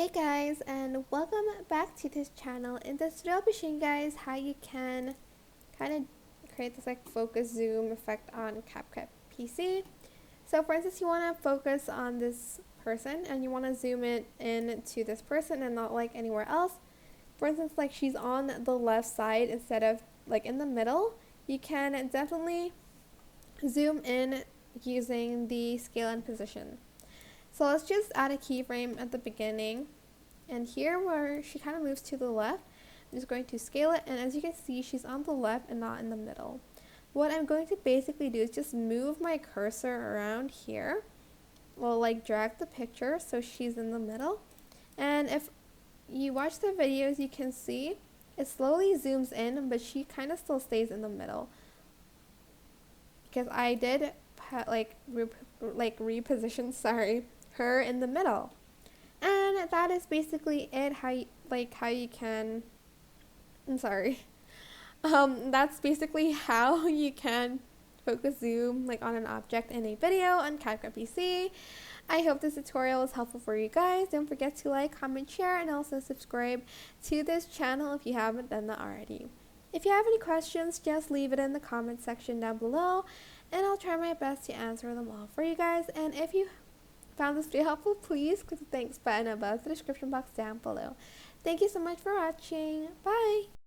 Hey guys, and welcome back to this channel. In this video I'll be showing you guys how you can kind of create this like focus zoom effect on CapCut PC. So for instance, you want to focus on this person and you want to zoom it in to this person and not like anywhere else. For instance, like she's on the left side instead of like in the middle. You can definitely zoom in using the scale and position. So let's just add a keyframe at the beginning, and here where she kind of moves to the left, I'm just going to scale it, and as you can see, she's on the left and not in the middle. What I'm going to basically do is just move my cursor around here, well, like drag the picture so she's in the middle, and if you watch the videos you can see it slowly zooms in, but she kind of still stays in the middle because I did reposition her in the middle. And that is basically it. How you can that's basically how you can focus zoom like on an object in a video on CapCut PC. I hope this tutorial was helpful for you guys. Don't forget to like, comment, share, and also subscribe to this channel if you haven't done that already. If you have any questions, just leave it in the comment section down below, and I'll try my best to answer them all for you guys. And if you found this video helpful, please click the thanks button above the description box down below. Thank you so much for watching. Bye!